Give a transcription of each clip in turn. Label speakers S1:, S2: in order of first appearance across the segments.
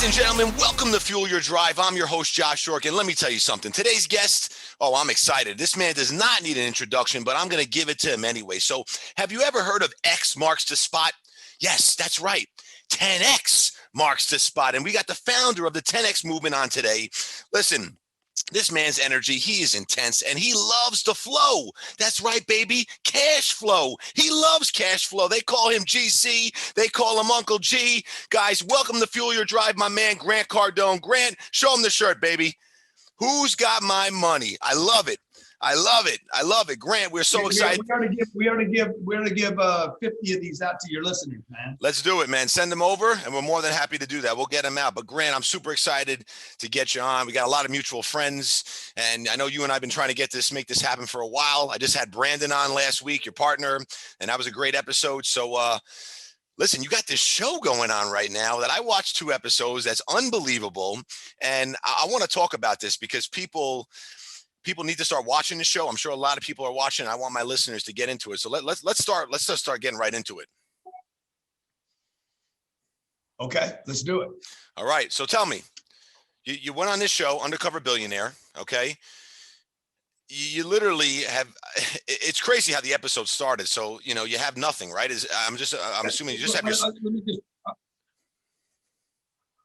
S1: and gentlemen, welcome to Fuel Your Drive. I'm your host, Josh York, and let me tell you something. Today's guest, I'm excited. This man does not need an introduction, but I'm going to give it to him anyway. So have you ever heard of X marks the spot? Yes, that's right. 10X marks the spot. And we got the founder of the 10X movement on today. Listen, this man's energy, he is intense and he loves to flow. That's right, baby. Cash flow. He loves cash flow. They call him GC. They call him Uncle G. Guys, welcome to Fuel Your Drive, my man, Grant Cardone. Grant, show him the shirt, baby. Who's got my money? I love it. I love it. I love it. Grant, we're so excited.
S2: We're gonna give 50 of these out to your listeners, man.
S1: Let's do it, man. Send them over, and we're more than happy to do that. We'll get them out. But Grant, I'm super excited to get you on. We got a lot of mutual friends, and I know you and I've been trying to make this happen for a while. I just had Brandon on last week, your partner, and that was a great episode. So, listen, you got this show going on right now that I watched 2 episodes. That's unbelievable, and I want to talk about this because people need to start watching the show. I'm sure a lot of people are watching. I want my listeners to get into it. So let's just start getting right into it.
S2: Okay, let's do it.
S1: All right. So tell me, you went on this show, Undercover Billionaire. Okay. You literally have, it's crazy how the episode started. So, you have nothing, right? I'm assuming you just have your.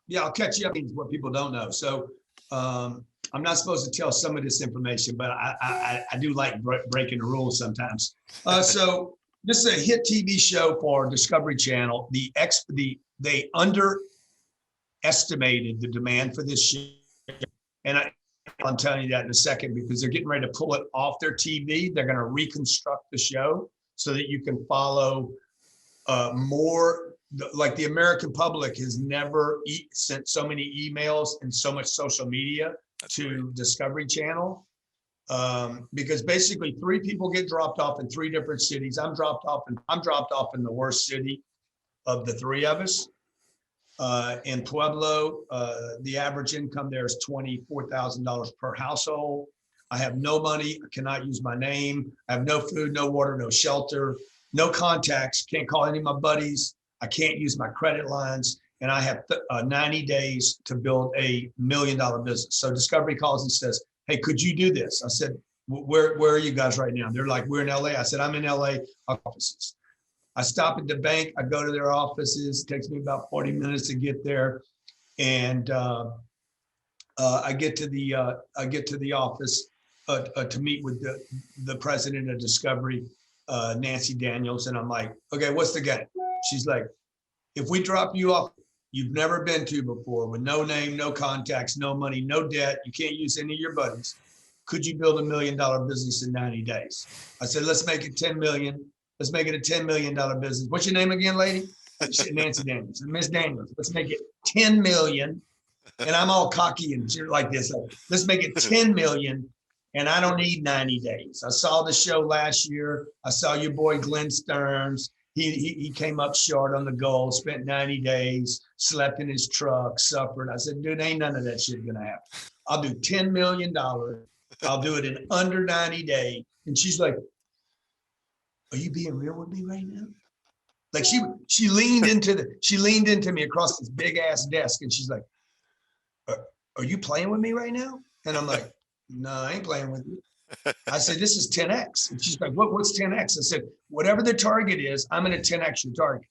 S2: Yeah, I'll catch you up on what people don't know. So, I'm not supposed to tell some of this information, but I do like breaking the rules sometimes. So this is a hit TV show for Discovery Channel. They underestimated the demand for this show, and I'm telling you that in a second because they're getting ready to pull it off their TV. They're going to reconstruct the show so that you can follow more. Like the American public has never sent so many emails and so much social media to Discovery Channel, because basically 3 people get dropped off in 3 different cities. I'm dropped off in the worst city of the 3 of us. In Pueblo, the average income there is $24,000 per household. I have no money. I cannot use my name. I have no food, no water, no shelter, no contacts. Can't call any of my buddies. I can't use my credit lines. And I have 90 days to build $1 million business. So Discovery calls and says, hey, could you do this? I said, where are you guys right now? They're like, we're in LA. I said, I'm in LA offices. I stop at the bank. I go to their offices. It takes me about 40 minutes to get there. And I get to the office to meet with the president of Discovery, Nancy Daniels. And I'm like, okay, what's the game? She's like, if we drop you off, you've never been to before, with no name, no contacts, no money, no debt, you can't use any of your buddies, could you build $1 million business in 90 days? I said, let's make it 10 million. Let's make it a $10 million business. What's your name again, lady? Nancy Daniels. Miss Daniels. Let's make it 10 million. And I'm all cocky and like this. Let's make it 10 million. And I don't need 90 days. I saw the show last year. I saw your boy Glenn Stearns. He came up short on the goal, spent 90 days, slept in his truck, suffered. I said, dude, ain't none of that shit gonna happen. I'll do $10 million. I'll do it in under 90 days. And she's like, are you being real with me right now? Like she leaned into me across this big ass desk and she's like, are you playing with me right now? And I'm like, no, I ain't playing with you. I said, this is 10X. And she's like, what's 10X? I said, whatever the target is, I'm going to 10X your target.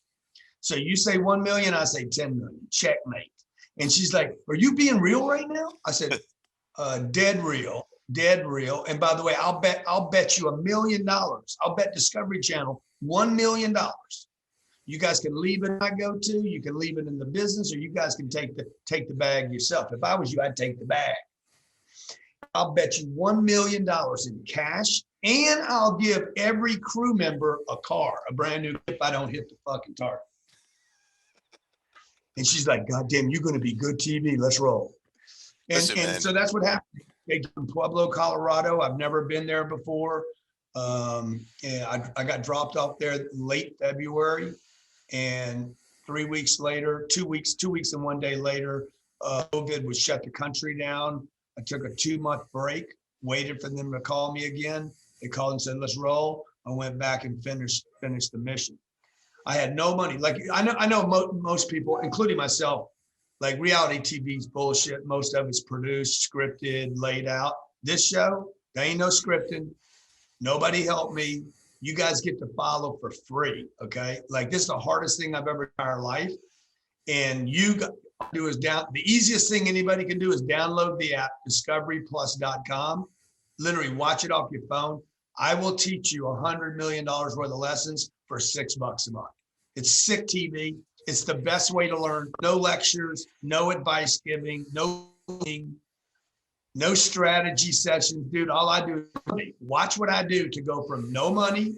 S2: So you say 1 million, I say 10 million, checkmate. And she's like, are you being real right now? I said, dead real. And by the way, I'll bet you $1 million. I'll bet Discovery Channel $1 million. You guys can leave it I go to, you can leave it in the business, or you guys can take the bag yourself. If I was you, I'd take the bag. I'll bet you $1 million in cash, and I'll give every crew member a car, a brand new, if I don't hit the fucking target. And she's like, God damn, you're going to be good TV. Let's roll. And so that's what happened. They came from Pueblo, Colorado. I've never been there before. And I got dropped off there late February, and 3 weeks later, 2 weeks and 1 day later, COVID would shut the country down. I took a 2-month break, waited for them to call me again. They called and said, let's roll. I went back and finished the mission. I had no money. Like I know most people, including myself, Like reality TV's bullshit. Most of it's produced, scripted, laid out. This show, there ain't no scripting. Nobody helped me. You guys get to follow for free, okay? Like this is the hardest thing I've ever done in our life. And do is the easiest thing anybody can do is download the app, discoveryplus.com. Literally watch it off your phone. I will teach you $100 million worth of lessons for $6 a month. It's sick TV. It's the best way to learn. No lectures, no advice giving, no strategy sessions, dude. All I do is watch what I do to go from no money.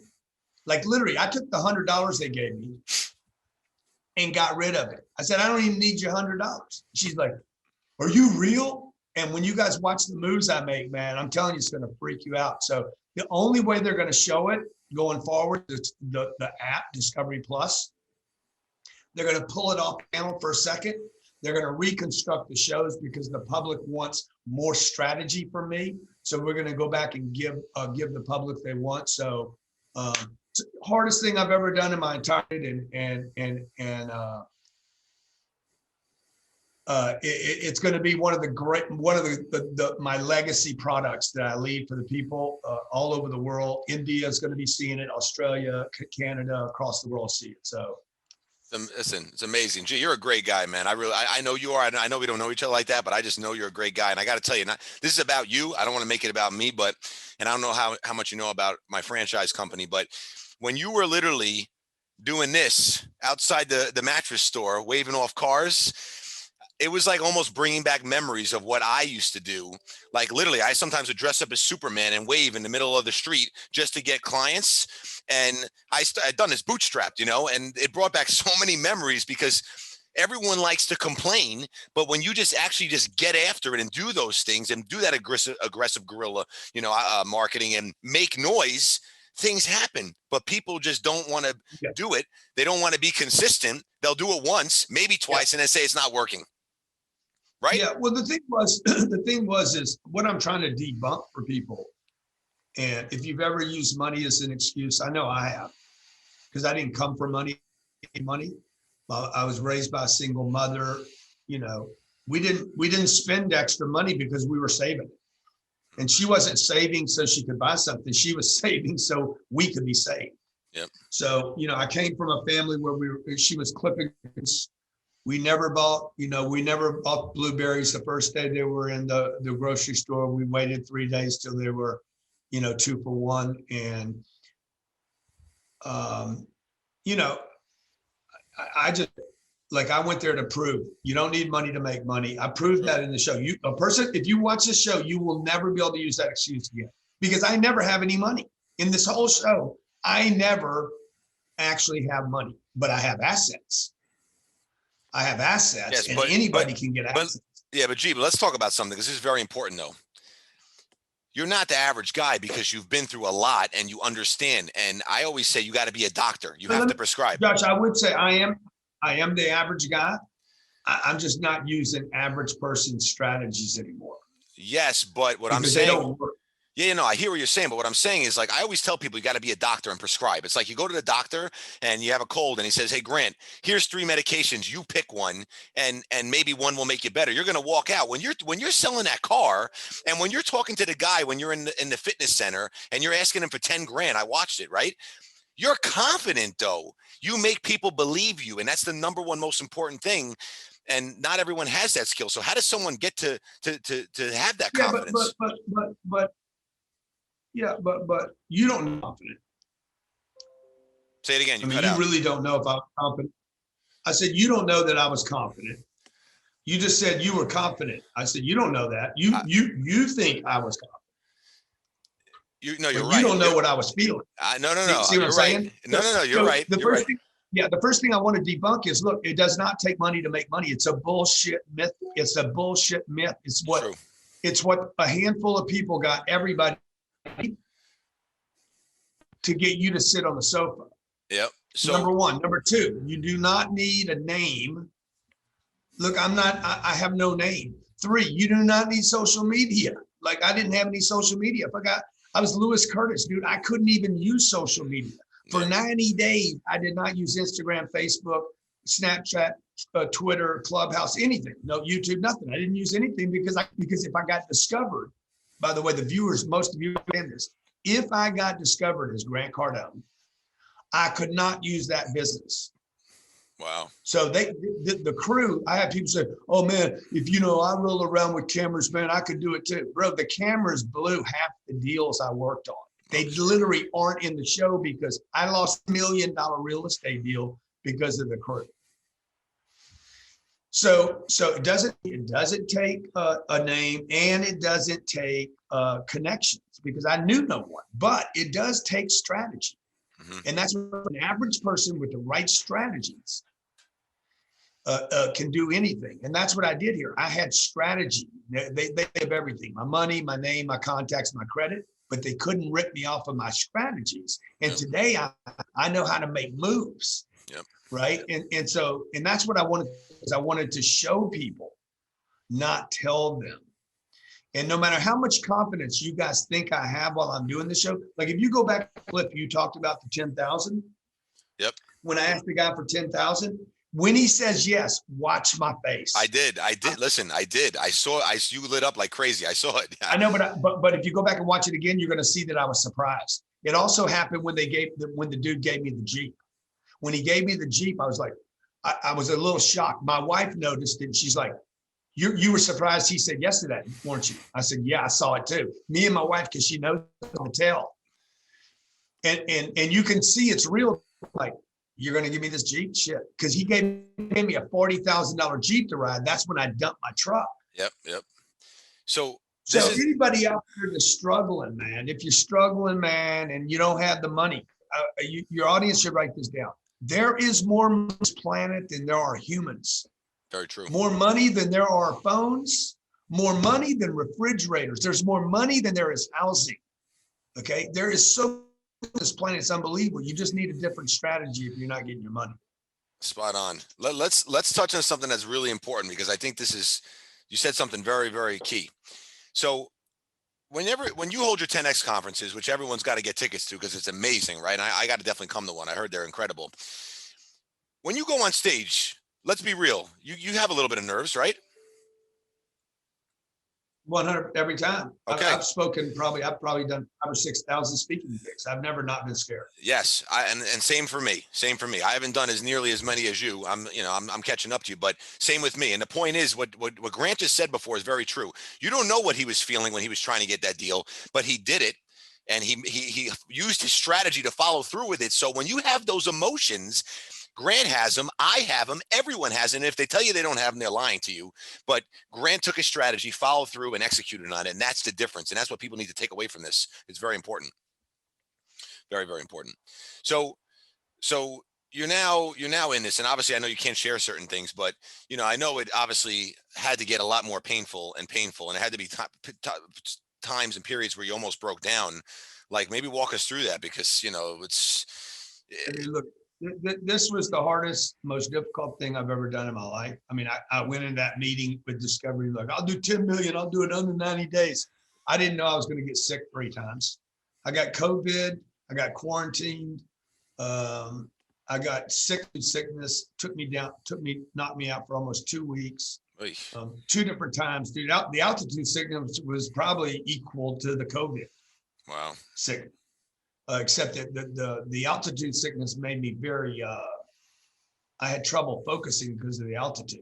S2: Like literally, I took the $100 they gave me and got rid of it. I said, I don't even need your $100. She's like, are you real? And when you guys watch the moves I make, man, I'm telling you, it's going to freak you out. So the only way they're going to show it going forward is the app, Discovery Plus. They're going to pull it off panel for a second. They're going to reconstruct the shows because the public wants more strategy from me. So we're going to go back and give the public they want. So it's the hardest thing I've ever done in my entire it's going to be one of my legacy products that I leave for the people all over the world. India is going to be seeing it. Australia, Canada, across the world see it. So.
S1: Listen, it's amazing. Gee, you're a great guy, man. I know you are. I know we don't know each other like that, but I just know you're a great guy. And I got to tell you, this is about you. I don't want to make it about me, and I don't know how much you know about my franchise company, but when you were literally doing this outside the mattress store, waving off cars, it was like almost bringing back memories of what I used to do. Like literally, I sometimes would dress up as Superman and wave in the middle of the street just to get clients. And I'd done this bootstrapped, and it brought back so many memories because everyone likes to complain. But when you just get after it and do those things and do that aggressive guerrilla, marketing and make noise, things happen. But people just don't want to do it. They don't want to be consistent. They'll do it once, maybe twice, and then say it's not working. Right?
S2: Yeah. Well, the thing was is what I'm trying to debunk for people. And if you've ever used money as an excuse, I know I have, because I didn't come from money. I was raised by a single mother. We didn't spend extra money because we were saving it. And she wasn't saving so she could buy something. She was saving so we could be saved.
S1: Yep.
S2: So, I came from a family where she was clipping. We never bought blueberries the first day they were in the grocery store. We waited 3 days till they were 2 for $1. And, I just, I went there to prove you don't need money to make money. I proved that in the show. If you watch this show, you will never be able to use that excuse again, because I never have any money in this whole show. I never actually have money, but I have assets.
S1: Yes,
S2: and anybody can get access.
S1: But let's talk about something, because this is very important though. You're not the average guy because you've been through a lot and you understand. And I always say you got to be a doctor. You have to prescribe.
S2: Josh, I would say I am the average guy. I'm just not using average person strategies anymore.
S1: Yes, but what I'm saying, they don't work. Yeah, I hear what you're saying, but what I'm saying is, I always tell people you got to be a doctor and prescribe. It's like you go to the doctor and you have a cold and he says, hey, Grant, here's 3 medications. You pick one and maybe one will make you better. You're going to walk out. When you're selling that car and when you're talking to the guy, when you're in the fitness center and you're asking him for 10 grand, I watched it, right? You're confident though. You make people believe you. And that's the number one most important thing. And not everyone has that skill. So how does someone get to have that confidence?
S2: But you don't know confident.
S1: Say it again.
S2: You really don't know if I was confident. I said, you don't know that I was confident. You just said you were confident. I said, you don't know that. You think I was confident.
S1: You're right.
S2: You don't know what I was feeling.
S1: No.
S2: See what I'm saying?
S1: No. You're right.
S2: The first thing I want to debunk is, look, it does not take money to make money. It's a bullshit myth. It's a bullshit myth. It's what a handful of people got everybody to get you to sit on the sofa.
S1: Yep. So
S2: number one. Number two, you do not need a name. Look, I have no name. 3, you do not need social media. I didn't have any social media. I was Lewis Curtis, dude. I couldn't even use social media. For 90 days, I did not use Instagram, Facebook, Snapchat, Twitter, Clubhouse, anything. No YouTube, nothing. I didn't use anything because if I got discovered, by the way, the viewers, most of you understand this. If I got discovered as Grant Cardone, I could not use that business.
S1: Wow.
S2: So the crew, I have people say, oh man, if I roll around with cameras, man, I could do it too. Bro, the cameras blew half the deals I worked on. They literally aren't in the show because I lost $1 million real estate deal because of the crew. So it doesn't take a name, and it doesn't take connections because I knew no one, but it does take strategy. And that's what an average person with the right strategies can do anything. And that's what I did here. I had strategy. They have everything: my money, my name, my contacts, my credit, but they couldn't rip me off of my strategies. And today I know how to make moves.
S1: Yep.
S2: Right. And that's what I wanted, is I wanted to show people, not tell them. And no matter how much confidence you guys think I have while I'm doing the show, like if you go back, Cliff, you talked about the 10,000.
S1: Yep.
S2: When I asked the guy for 10,000, when he says yes, watch my face.
S1: I did. Listen, I did. You lit up like crazy. I saw it.
S2: I know, but if you go back and watch it again, you're going to see that I was surprised. It also happened when the dude gave me the Jeep. When he gave me the Jeep, I was like, I was a little shocked. My wife noticed it. And she's like, you were surprised he said yes to that, weren't you? I said, yeah, I saw it too. Me and my wife, because she knows the hotel. And you can see it's real. Like, you're going to give me this Jeep? Shit. Because he gave me a $40,000 Jeep to ride. That's when I dumped my truck.
S1: Yep. So
S2: anybody out there that's struggling, man, if you're struggling, man, and you don't have the money, your audience should write this down. There is more on this planet than there are humans.
S1: Very true.
S2: More money than there are phones, more money than refrigerators. There's more money than there is housing. Okay. There is so much on this planet, it's unbelievable. You just need a different strategy if you're not getting your money.
S1: Spot on. Let's touch on something that's really important, because I think you said something very, very key. So when you hold your 10X conferences, which everyone's got to get tickets to because it's amazing, right? And I got to definitely come to one. I heard they're incredible. When you go on stage, let's be real. You have a little bit of nerves, right?
S2: 100 every time.
S1: Okay.
S2: I've probably done 5,000 or 6,000 speaking gigs. I've never not been scared.
S1: Yes, and same for me. I haven't done as nearly as many as you. I'm catching up to you, but same with me. And the point is, what Grant just said before is very true. You don't know what he was feeling when he was trying to get that deal, but he did it, and he used his strategy to follow through with it. So when you have those emotions, Grant has them, I have them, everyone has them. And if they tell you they don't have them, they're lying to you. But Grant took a strategy, followed through, and executed on it. And that's the difference. And that's what people need to take away from this. It's very important. Very, very important. So you're now in this, and obviously I know you can't share certain things, but I know it obviously had to get a lot more painful, and it had to be times and periods where you almost broke down. Like, maybe walk us through that, because
S2: Look, this was the hardest, most difficult thing I've ever done in my life. I mean, I went in that meeting with Discovery, like, I'll do 10 million. I'll do it under 90 days. I didn't know I was going to get sick 3 times. I got COVID. I got quarantined. I got sickness, knocked me out for almost 2 weeks. 2 different times, dude. The altitude sickness was probably equal to the COVID.
S1: Wow.
S2: Sickness. Except that the altitude sickness made me very, I had trouble focusing because of the altitude.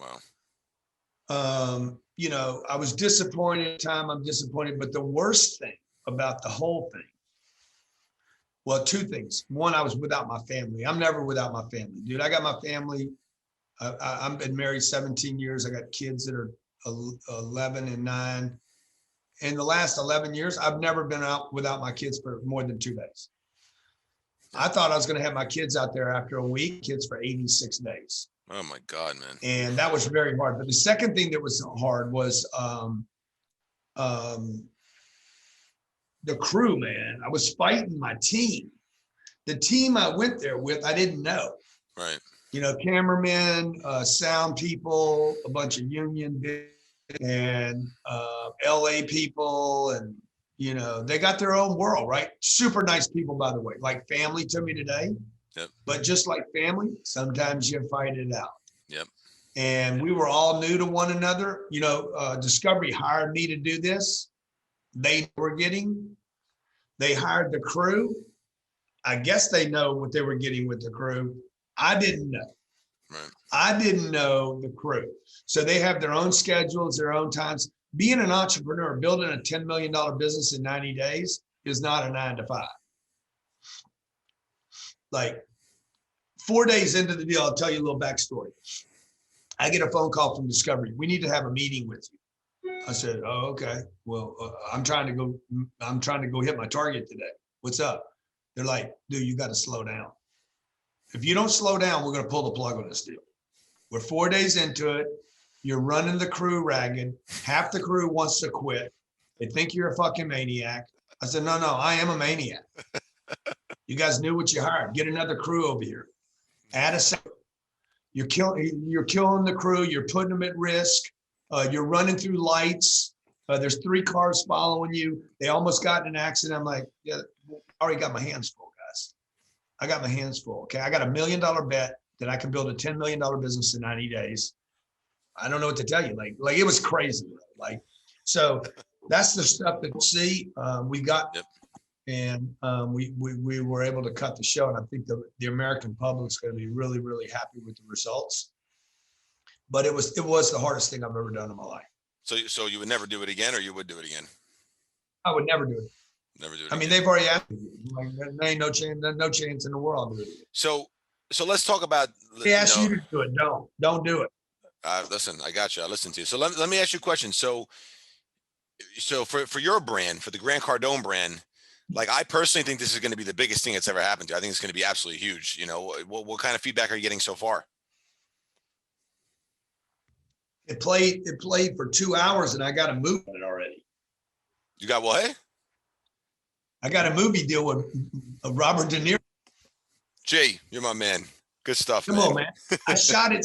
S1: Wow.
S2: I was disappointed at the time. I'm disappointed. But the worst thing about the whole thing, well, 2 things. One, I was without my family. I'm never without my family, dude. I got my family. I've been married 17 years. I got kids that are 11 and 9. In the last 11 years, I've never been out without my kids for more than 2 days. I thought I was going to have my kids out there after a week, kids for 86 days.
S1: Oh my God, man.
S2: And that was very hard. But the second thing that was hard was the crew, man. I was fighting my team. The team I went there with, I didn't know.
S1: Right.
S2: Cameramen, sound people, a bunch of union and LA people, and they got their own world, right? Super nice people, by the way, like family to me today.
S1: Yep.
S2: But just like family, sometimes you fight it out.
S1: Yep.
S2: And we were all new to one another. Discovery hired me to do this. They hired the crew. I guess they know what they were getting with the crew. I didn't know.
S1: Right.
S2: I didn't know the crew. So they have their own schedules, their own times. Being an entrepreneur, building a $10 million business in 90 days is not a 9 to 5. Like 4 days into the deal, I'll tell you a little backstory. I get a phone call from Discovery. We need to have a meeting with you. I said, oh, okay. Well, I'm trying to go hit my target today. What's up? They're like, dude, you got to slow down. If you don't slow down, we're going to pull the plug on this deal. We're 4 days into it. You're running the crew ragged. Half the crew wants to quit. They think you're a fucking maniac. I said, no, I am a maniac. You guys knew what you hired. Get another crew over here. Add a second. You're killing the crew. You're putting them at risk. You're running through lights. There's 3 cars following you. They almost got in an accident. I'm like, yeah, I already got my hands full, guys. I got my hands full. Okay. I got $1 million bet that I can build a $10 million business in 90 days. I don't know what to tell you. Like it was crazy. Like, so that's the stuff that we see. We got,
S1: Yep.
S2: and we were able to cut the show. And I think the American public's going to be really, really happy with the results. But it was the hardest thing I've ever done in my life.
S1: So you would never do it again, or you would do it again?
S2: I would never do it.
S1: Never do it.
S2: I mean, they've already asked me. Like, there ain't no chance in the world I'll do it.
S1: So let's talk about.
S2: They asked you to do it. Don't do it.
S1: Listen, I got you. I listened to you. So let me ask you a question. So for your brand, for the Grant Cardone brand, like I personally think this is going to be the biggest thing that's ever happened to you. I think it's going to be absolutely huge. What kind of feedback are you getting so far?
S2: It played for 2 hours, and I got a movie on it already.
S1: You got what?
S2: I got a movie deal with Robert De Niro.
S1: Jay, you're my man. Good stuff.
S2: Come on, man. I shot it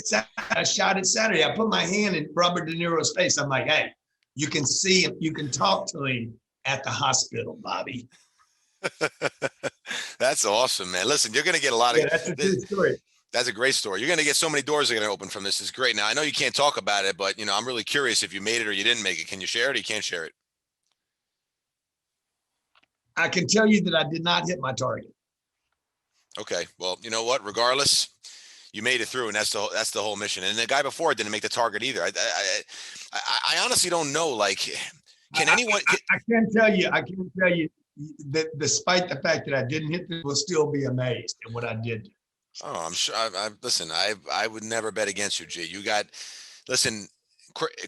S2: Saturday. I put my hand in Robert De Niro's face. I'm like, hey, you can see him. You can talk to him at the hospital, Bobby.
S1: That's awesome, man. Listen, you're going to get a lot of.
S2: That's a good story.
S1: That's a great story. You're going to get so many doors that are going to open from this. It's great. Now, I know you can't talk about it, but I'm really curious if you made it or you didn't make it. Can you share it or you can't share it?
S2: I can tell you that I did not hit my target.
S1: Okay. Well, you know what? Regardless, you made it through, and that's the whole mission. And the guy before didn't make the target either. I honestly don't know. Like, can anyone?
S2: I can tell you that despite the fact that I didn't hit this, will still be amazed at what I did.
S1: Oh, I'm sure. Listen, I would never bet against you, G. You got, listen,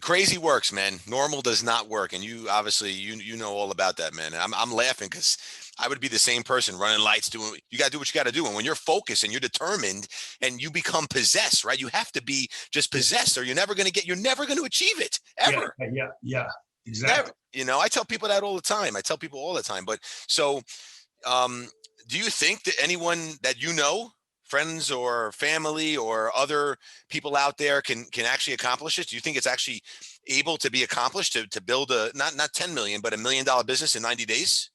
S1: crazy works, man. Normal does not work, and you obviously you know all about that, man. And I'm laughing because I would be the same person running lights, doing. You got to do what you got to do, and when you're focused and you're determined, and you become possessed, right? You have to be just possessed, or you're never going to achieve it ever.
S2: Yeah, exactly.
S1: Never. I tell people that all the time. But so, do you think that anyone that friends or family or other people out there can actually accomplish it? Do you think it's actually able to be accomplished to build a not 10 million, but $1 million business in 90 days?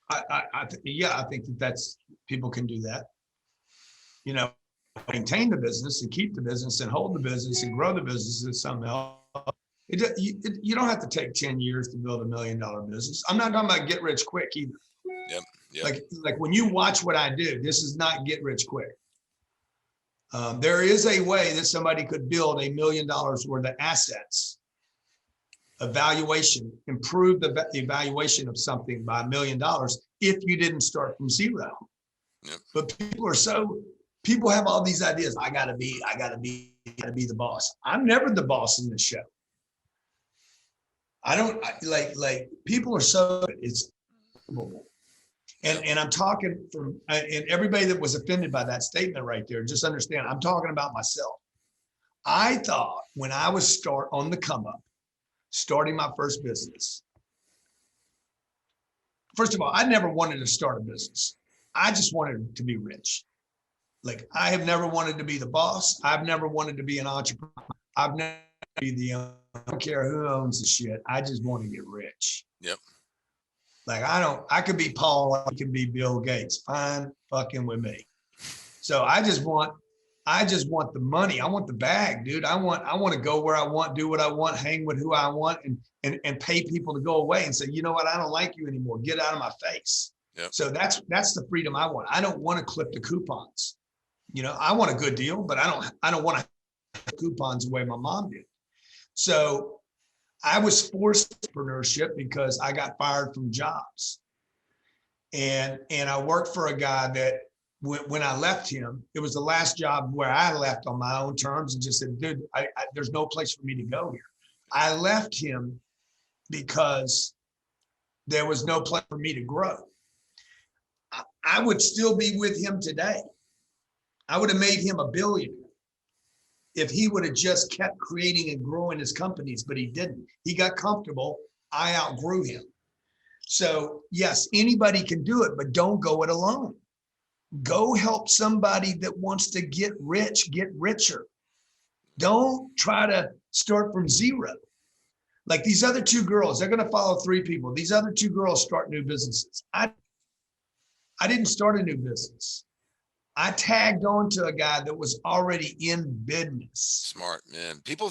S2: I think that's people can do that. Maintain the business and keep the business and hold the business and grow the business is something else. You don't have to take 10 years to build $1 million business. I'm not talking about get rich quick either. Yep. Like when you watch what I do, this is not get rich quick. There is a way that somebody could build $1 million worth of assets, improve the evaluation of something by $1 million if you didn't start from zero.
S1: Yep.
S2: But people have all these ideas. I gotta be the boss. I'm never the boss in the show. People are so it's. And I'm talking and everybody that was offended by that statement right there, just understand, I'm talking about myself. I thought when I was on the come up, starting my first business, first of all, I never wanted to start a business. I just wanted to be rich. Like I have never wanted to be the boss. I've never wanted to be an entrepreneur. I've never be I don't care who owns the shit. I just want to get rich.
S1: Yep.
S2: Like I could be Paul, I could be Bill Gates, fine fucking with me. So I just want I just want the money. I want the bag, dude. I want to go where I want, do what I want, hang with who I want, and pay people to go away and say, you know what, I don't like you anymore. Get out of my face.
S1: Yep.
S2: So that's the freedom I want. I don't want to clip the coupons. I want a good deal, but I don't want to have coupons the way my mom did. So I was forced entrepreneurship because I got fired from jobs. And I worked for a guy that when I left him, it was the last job where I left on my own terms and just said, dude, there's no place for me to go here. I left him because there was no place for me to grow. I would still be with him today. I would have made him a billionaire if he would have just kept creating and growing his companies, but he didn't. He got comfortable. I outgrew him. So yes, anybody can do it, but don't go it alone. Go help somebody that wants to get rich, get richer. Don't try to start from zero. Like these other two girls, they're going to follow 3 people. These other 2 girls start new businesses. I didn't start a new business. I tagged on to a guy that was already in business.
S1: Smart, man. People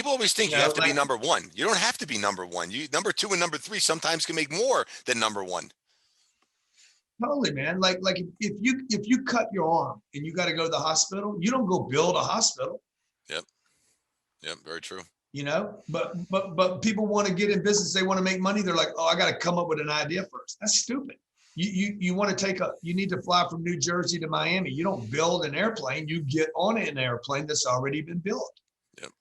S1: always think you have to be number one. You don't have to be number one. You number 2 and number 3 sometimes can make more than number 1.
S2: Totally, man. Like if you cut your arm and you got to go to the hospital, you don't go build a hospital.
S1: Yep. Very true.
S2: But people want to get in business. They want to make money. They're like, oh, I got to come up with an idea first. That's stupid. You want to you need to fly from New Jersey to Miami. You don't build an airplane. You get on an airplane that's already been built. Yep.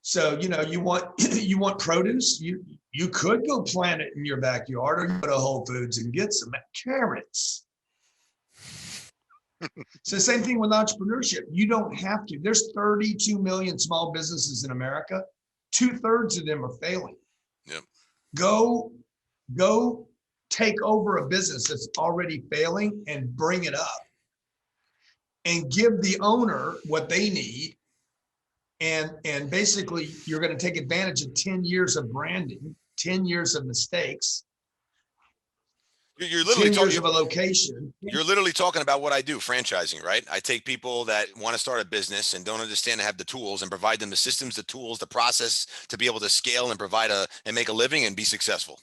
S2: So, you want produce. You could go plant it in your backyard or go to Whole Foods and get some carrots. It's the same thing with entrepreneurship. You don't have to. There's 32 million small businesses in America. 2/3 of them are failing.
S1: Yep.
S2: Go take over a business that's already failing and bring it up and give the owner what they need. And basically you're going to take advantage of 10 years of branding, 10 years of mistakes.
S1: You're literally
S2: 10 years of a location.
S1: You're literally talking about what I do, franchising, right? I take people that want to start a business and don't understand to have the tools and provide them the systems, the tools, the process to be able to scale and provide and make a living and be successful.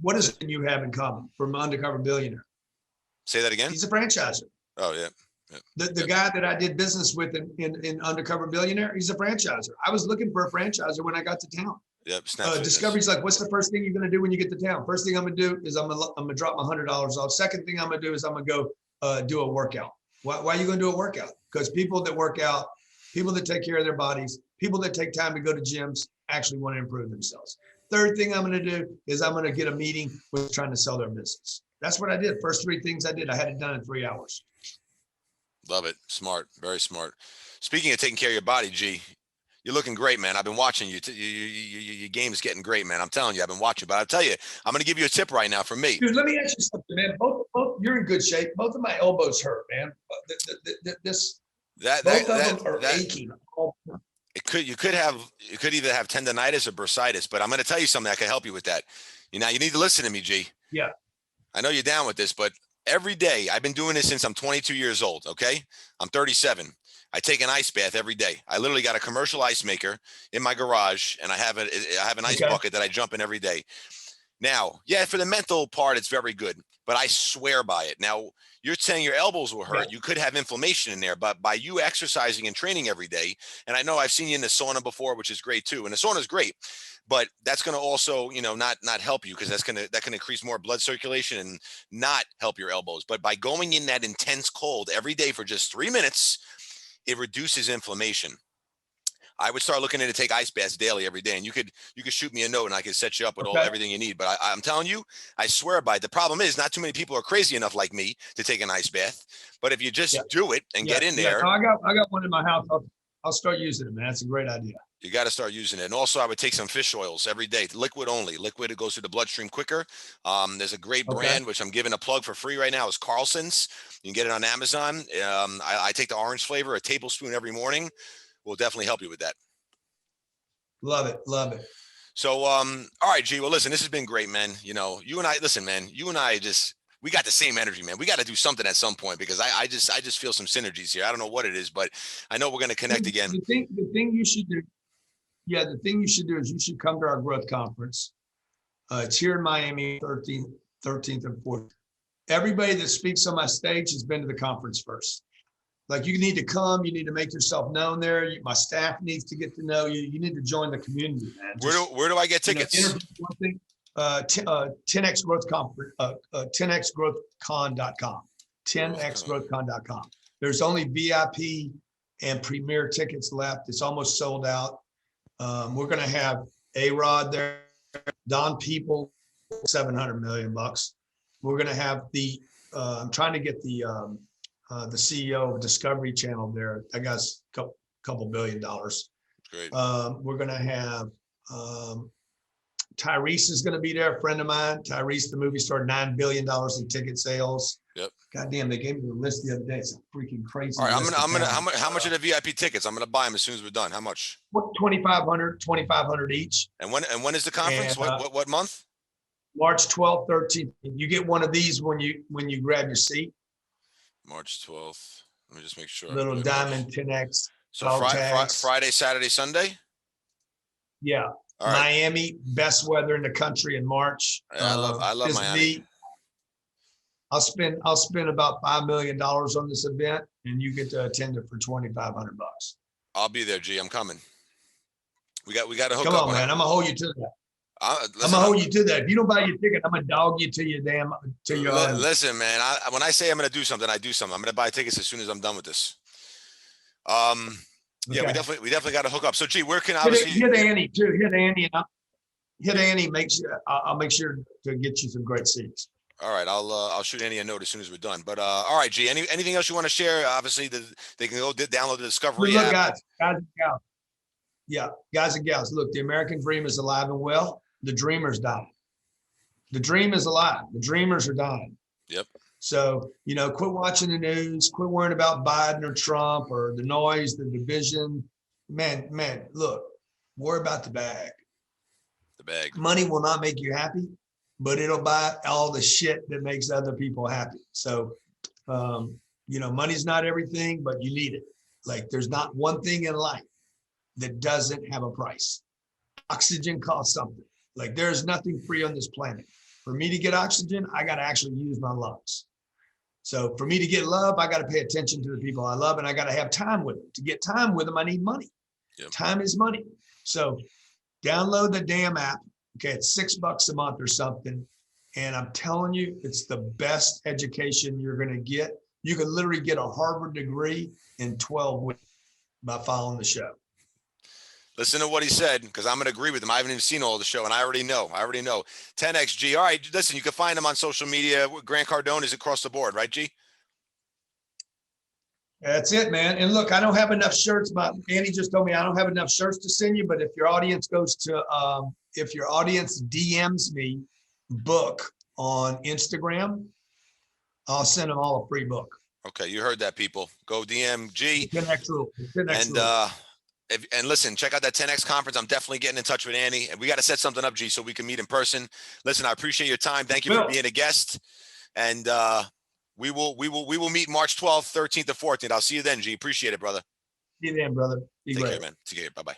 S2: What is it you have in common from Undercover Billionaire?
S1: Say that again.
S2: He's a franchiser.
S1: Oh yeah.
S2: The guy that I did business with in Undercover Billionaire, he's a franchiser. I was looking for a franchiser when I got to town.
S1: Yep.
S2: Discovery's like, what's the first thing you're going to do when you get to town? First thing I'm going to do is I'm going to drop my $100 off. Second thing I'm going to do is I'm going to go do a workout. Why are you going to do a workout? Because people that work out, people that take care of their bodies, people that take time to go to gyms actually want to improve themselves. Third thing I'm going to do is I'm going to get a meeting with trying to sell their business. That's what I did. First 3 things I did, I had it done in 3 hours.
S1: Love it. Smart. Very smart. Speaking of taking care of your body, G, you're looking great, man. I've been watching you. Your game is getting great, man. I'm telling you, I've been watching. But I'll tell you, I'm going to give you a tip right now from me.
S2: Dude, let me ask you something, man. Both you're in good shape. Both of my elbows hurt, man. Both of them are aching.
S1: You could either have tendonitis or bursitis, but I'm going to tell you something that can help you with that. You need to listen to me, G.
S2: Yeah.
S1: I know you're down with this, but every day, I've been doing this since I'm 22 years old. Okay. I'm 37. I take an ice bath every day. I literally got a commercial ice maker in my garage, and I have an ice bucket that I jump in every day. Now, yeah, for the mental part, it's very good, but I swear by it. Now, you're saying your elbows will hurt. Yeah. You could have inflammation in there, but by you exercising and training every day, and I know I've seen you in the sauna before, which is great too. And the sauna is great, but that's going to also, not help you because that can increase more blood circulation and not help your elbows. But by going in that intense cold every day for just 3 minutes, it reduces inflammation. I would start looking to take ice baths daily every day, and you could shoot me a note and I could set you up with everything you need. But I'm telling you, I swear by it. The problem is not too many people are crazy enough like me to take an ice bath. But if you just do it and get in there.
S2: No, I got one in my house. I'll start using it, man. That's a great idea.
S1: You got to start using it. And also I would take some fish oils every day, liquid only. Liquid, it goes through the bloodstream quicker. There's a great brand, which I'm giving a plug for free right now, is Carlson's. You can get it on Amazon. I take the orange flavor, a tablespoon every morning. Will definitely help you with that.
S2: Love it. Love it.
S1: So, all right, G, well, listen, this has been great, man. You and I just we got the same energy, man. We got to do something at some point because I just feel some synergies here. I don't know what it is, but I know we're going to connect again.
S2: The thing you should do, yeah, the thing you should do is you should come to our growth conference. It's here in Miami, 13th and 14th. Everybody that speaks on my stage has been to the conference first. Like, you need to come, you need to make yourself known there. My staff needs to get to know you. You need to join the community, man.
S1: Where do I get tickets?
S2: 10x growth conference, 10xgrowthcon.com, 10xgrowthcon.com. There's only VIP and premier tickets left. It's almost sold out. We're going to have A-Rod there, Don People, $700 million. We're going to have I'm trying to get the CEO of Discovery Channel there. That guy's a couple $2 billion.
S1: Great.
S2: We're going to have Tyrese is going to be there, a friend of mine. Tyrese, the movie star, $9 billion in ticket sales.
S1: Yep.
S2: God damn, they gave me the list the other day. It's a freaking crazy.
S1: All right, how much are the VIP tickets? I'm gonna buy them as soon as we're done. How much?
S2: What, 2,500 each.
S1: And when is the conference?
S2: And,
S1: what month?
S2: March 12th, 13th. You get one of these when you grab your seat.
S1: March 12th. Let me just make sure.
S2: Little diamond 10X.
S1: So Friday, Saturday, Sunday?
S2: Yeah.
S1: All right.
S2: Miami, best weather in the country in March.
S1: I love Miami.
S2: I'll spend about $5 million on this event, and you get to attend it for $2,500.
S1: I'll be there, G. I'm coming. We got to hook up.
S2: Come on, man. I'm gonna hold you to that. I'm gonna hold you to that. If you don't buy your ticket, I'm gonna dog you to your
S1: Listen, man. When I say I'm gonna do something, I do something. I'm gonna buy tickets as soon as I'm done with this. Yeah,
S2: okay.
S1: we definitely got to hook up. So, G, where can
S2: hit Annie too? Hit Annie, and hit Annie. I'll make sure to get you some great seats.
S1: All right, I'll shoot Annie a note as soon as we're done. But all right, G, anything else you want to share? Obviously, they can go download the Discovery app.
S2: Guys and gals. Yeah, guys and gals. Look, the American dream is alive and well. The dreamers dying. The dream is alive. The dreamers are dying.
S1: Yep.
S2: So, quit watching the news. Quit worrying about Biden or Trump or the noise, the division. Man, look, worry about the bag.
S1: The bag. Money
S2: will not make you happy, but it'll buy all the shit that makes other people happy. So, money's not everything, but you need it. Like, there's not one thing in life that doesn't have a price. Oxygen costs something. Like, there's nothing free on this planet. For me to get oxygen, I got to actually use my lungs. So for me to get love, I got to pay attention to the people I love, and I got to have time with them. To get time with them, I need money. Yep. Time is money. So download the damn app. Okay, it's $6 a month or something. And I'm telling you, it's the best education you're going to get. You can literally get a Harvard degree in 12 weeks by following the show.
S1: Listen to what he said, because I'm going to agree with him. I haven't even seen all the show, and I already know. 10XG. All right, listen, you can find him on social media. Grant Cardone is across the board, right, G?
S2: That's it, man. And look, I don't have enough shirts. Andy just told me I don't have enough shirts to send you, but if your audience DMs me book on Instagram, I'll send them all a free book.
S1: Okay, you heard that, people. Go DM G.
S2: 10X rule. 10X
S1: and
S2: rule.
S1: And listen, check out that 10X conference. I'm definitely getting in touch with Annie, and we got to set something up, G, so we can meet in person. Listen, I appreciate your time. Thank you for being a guest, and we will meet March 12th, 13th, and 14th. I'll see you then, G. Appreciate it, brother.
S2: See you then, brother.
S1: Take care, man. Take care. Bye-bye.